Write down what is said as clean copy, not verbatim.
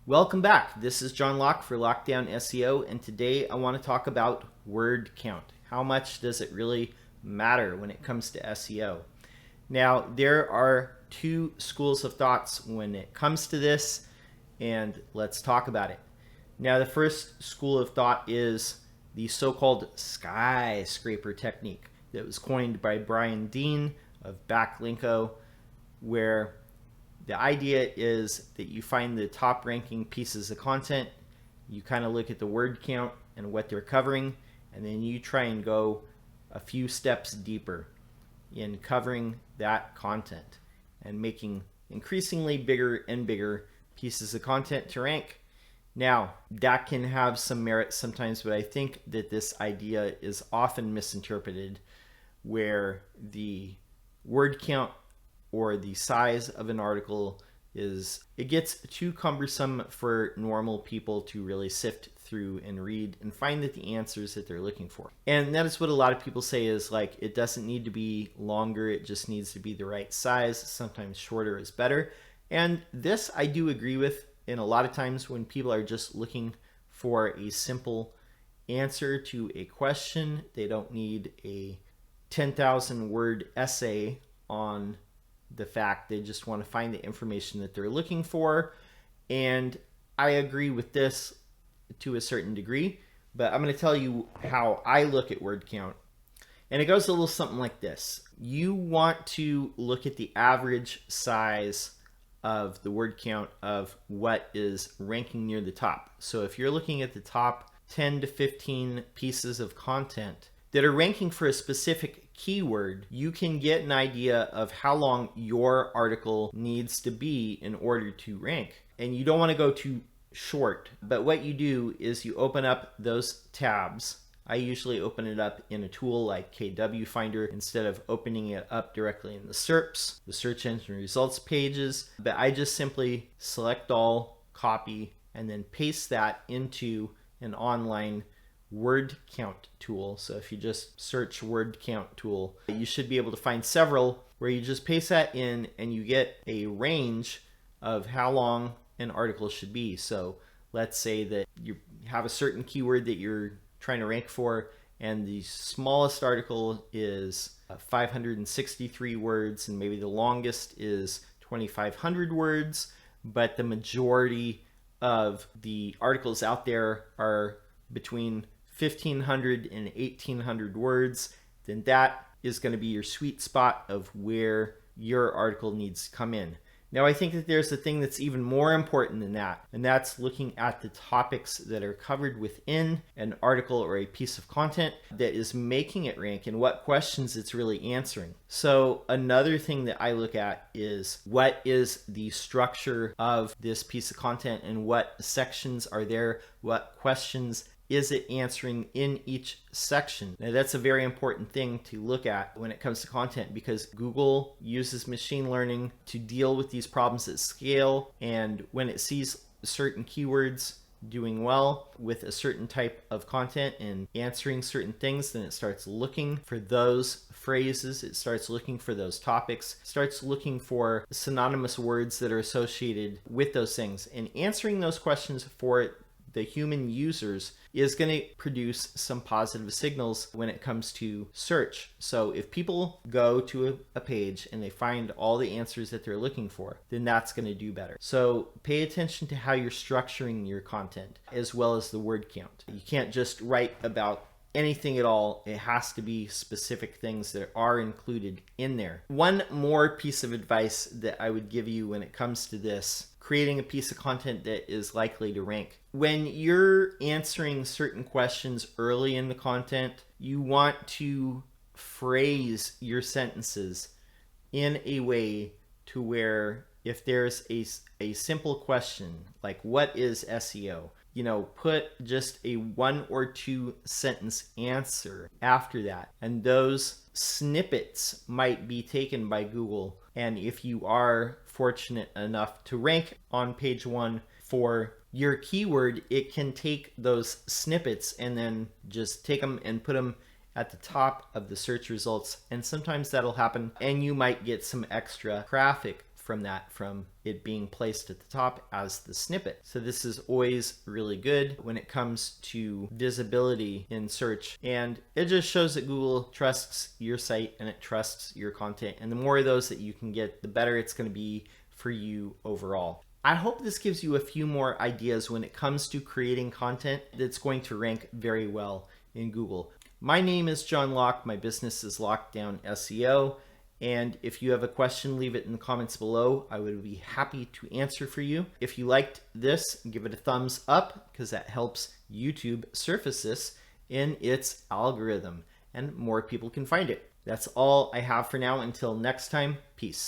Welcome back. This is John Locke for Lockdown SEO, and today I want to talk about word count. How much does it really matter when it comes to SEO? Now, there are two schools of thoughts when it comes to this, and let's talk about it. Now, the first school of thought is the so-called skyscraper technique that was coined by Brian Dean of Backlinko, where the idea is that you find the top ranking pieces of content, you kind of look at the word count and what they're covering, and then you try and go a few steps deeper in covering that content and making increasingly bigger and bigger pieces of content to rank. Now, that can have some merit sometimes, but I think that this idea is often misinterpreted, where the word count or the size of an article it gets too cumbersome for normal people to really sift through and read and find the answers that they're looking for. And that is what a lot of people say is like, it doesn't need to be longer, it just needs to be the right size. Sometimes shorter is better. And this I do agree with. And a lot of times when people are just looking for a simple answer to a question, they don't need a 10,000 word essay on the fact. They just want to find the information that they're looking for. And I agree with this to a certain degree, but I'm going to tell you how I look at word count. And it goes a little something like this. You want to look at the average size of the word count of what is ranking near the top. So if you're looking at the top 10 to 15 pieces of content that are ranking for a specific keyword, you can get an idea of how long your article needs to be in order to rank. And you don't want to go too short, but what you do is you open up those tabs. I usually open it up in a tool like KW Finder instead of opening it up directly in the SERPs, the search engine results pages. But I just simply select all, copy, and then paste that into an online word count tool. So if you just search word count tool, you should be able to find several where you just paste that in and you get a range of how long an article should be. So let's say that you have a certain keyword that you're trying to rank for, and the smallest article is 563 words, and maybe the longest is 2,500 words, but the majority of the articles out there are between 1,500 and 1,800 words, then that is going to be your sweet spot of where your article needs to come in. Now, I think that there's a thing that's even more important than that, and that's looking at the topics that are covered within an article or a piece of content that is making it rank and what questions it's really answering. So another thing that I look at is what is the structure of this piece of content and what sections are there, what questions is it answering in each section. Now, that's a very important thing to look at when it comes to content, because Google uses machine learning to deal with these problems at scale. And when it sees certain keywords doing well with a certain type of content and answering certain things, then it starts looking for those phrases, it starts looking for those topics, starts looking for synonymous words that are associated with those things. And answering those questions for the human users is going to produce some positive signals when it comes to search. So if people go to a page and they find all the answers that they're looking for, then that's going to do better. So pay attention to how you're structuring your content as well as the word count. You can't just write about anything at all. It has to be specific things that are included in there. One more piece of advice that I would give you when it comes to this, creating a piece of content that is likely to rank. When you're answering certain questions early in the content, you want to phrase your sentences in a way to where if there's a simple question like what is SEO, put just a 1 or 2 sentence answer after that. And those snippets might be taken by Google. And if you are fortunate enough to rank on page 1 for your keyword, it can take those snippets and then just take them and put them at the top of the search results. And sometimes that'll happen and you might get some extra traffic from that, from it being placed at the top as the snippet. So this is always really good when it comes to visibility in search. And it just shows that Google trusts your site and it trusts your content. And the more of those that you can get, the better it's going to be for you overall. I hope this gives you a few more ideas when it comes to creating content that's going to rank very well in Google. My name is John Locke. My business is Lockedown SEO. And if you have a question, leave it in the comments below. I would be happy to answer for you. If you liked this, give it a thumbs up because that helps YouTube surface this in its algorithm and more people can find it. That's all I have for now. Until next time, peace.